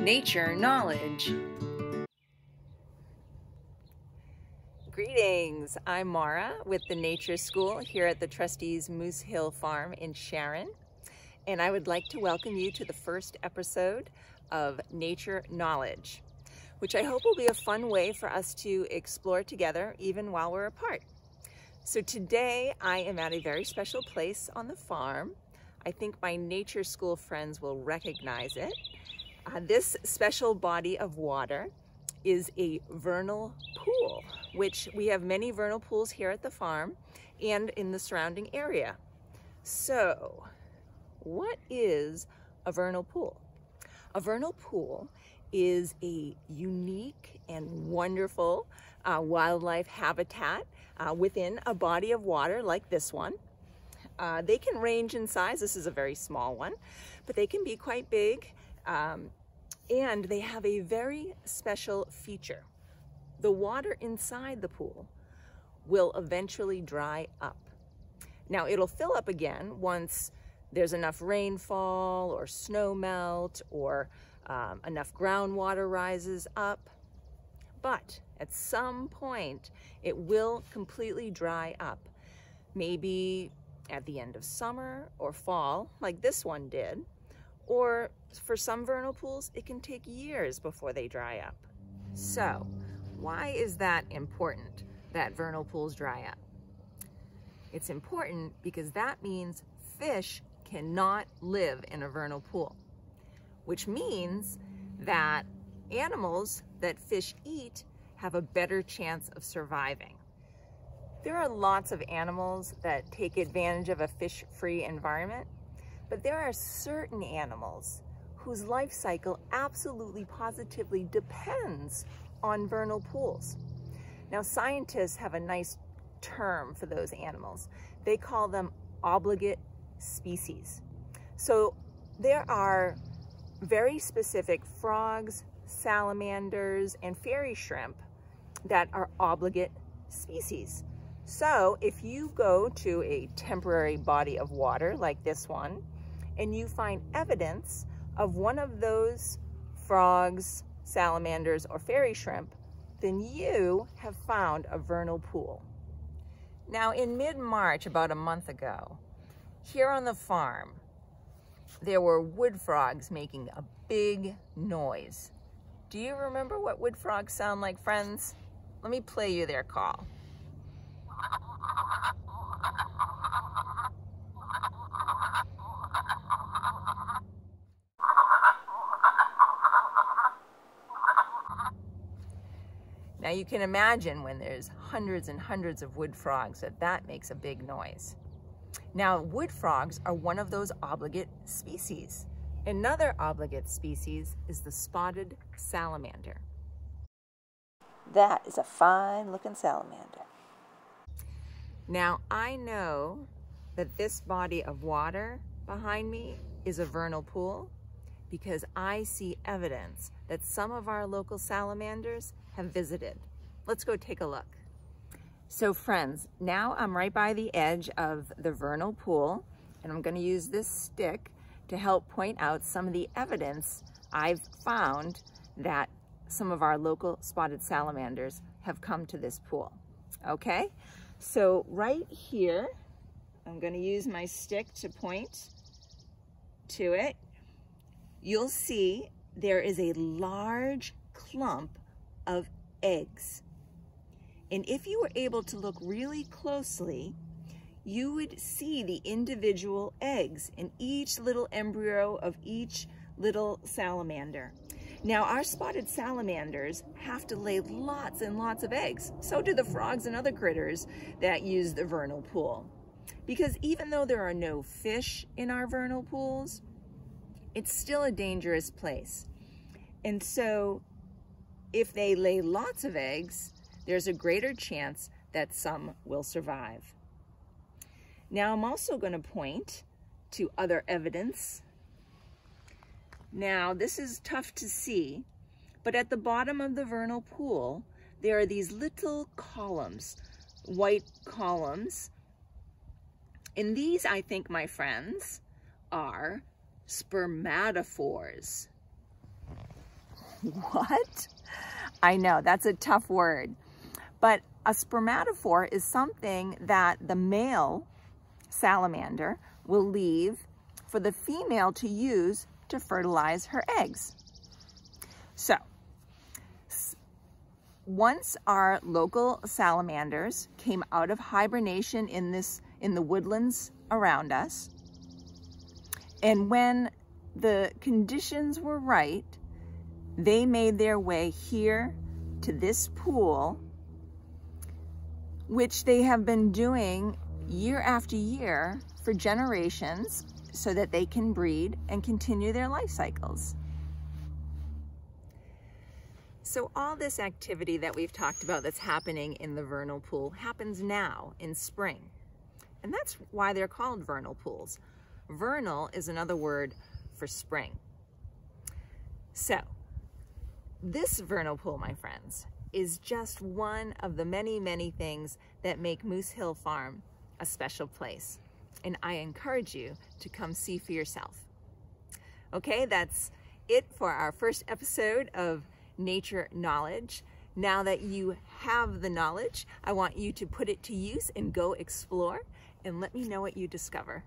nature knowledge. Greetings, I'm Mara with the Nature School here at the Trustees Moose Hill Farm in Sharon, and I would like to welcome you to the first episode of Nature Knowledge, which I hope will be a fun way for us to explore together even while we're apart. So today I am at a very special place on the farm. I think my Nature School friends will recognize it. This special body of water is a vernal pool, which we have many vernal pools here at the farm and in the surrounding area. So, what is a vernal pool? A vernal pool is a unique and wonderful wildlife habitat within a body of water like this one. They can range in size. This is a very small one, but they can be quite big. And they have a very special feature. The water inside the pool will eventually dry up. Now it'll fill up again once there's enough rainfall or snow melt or enough groundwater rises up. But at some point it will completely dry up. Maybe at the end of summer or fall, like this one did. Or for some vernal pools, it can take years before they dry up. So, why is that important, that vernal pools dry up? It's important because that means fish cannot live in a vernal pool, which means that animals that fish eat have a better chance of surviving. There are lots of animals that take advantage of a fish-free environment, but there are certain animals whose life cycle absolutely positively depends on vernal pools. Now, scientists have a nice term for those animals. They call them obligate species. So there are very specific frogs, salamanders, and fairy shrimp that are obligate species. So if you go to a temporary body of water like this one, and you find evidence of one of those frogs, salamanders, or fairy shrimp, then you have found a vernal pool. Now in mid-March, about a month ago, here on the farm, there were wood frogs making a big noise. Do you remember what wood frogs sound like, friends? Let me play you their call. Now you can imagine when there's hundreds and hundreds of wood frogs that makes a big noise. Now wood frogs are one of those obligate species. Another obligate species is the spotted salamander. That is a fine looking salamander. Now I know that this body of water behind me is a vernal pool because I see evidence that some of our local salamanders have visited. Let's go take a look. So friends, now I'm right by the edge of the vernal pool, and I'm going to use this stick to help point out some of the evidence I've found that some of our local spotted salamanders have come to this pool. Okay, so right here, I'm going to use my stick to point to it. You'll see there is a large clump of eggs. And if you were able to look really closely, you would see the individual eggs in each little embryo of each little salamander. Now, our spotted salamanders have to lay lots and lots of eggs. So do the frogs and other critters that use the vernal pool. Because even though there are no fish in our vernal pools, it's still a dangerous place. And so if they lay lots of eggs, there's a greater chance that some will survive. Now I'm also going to point to other evidence. Now this is tough to see, but at the bottom of the vernal pool, there are these little columns, white columns. And these, I think, my friends, are spermatophores. What? I know, that's a tough word. But a spermatophore is something that the male salamander will leave for the female to use to fertilize her eggs. So, once our local salamanders came out of hibernation in the woodlands around us, and when the conditions were right, they made their way here to this pool, which they have been doing year after year for generations so that they can breed and continue their life cycles. So all this activity that we've talked about that's happening in the vernal pool happens now in spring. And that's why they're called vernal pools. Vernal is another word for spring. So this vernal pool, my friends, is just one of the many, many things that make Moose Hill Farm a special place. And I encourage you to come see for yourself. Okay, that's it for our first episode of Nature Knowledge. Now that you have the knowledge, I want you to put it to use and go explore and let me know what you discover.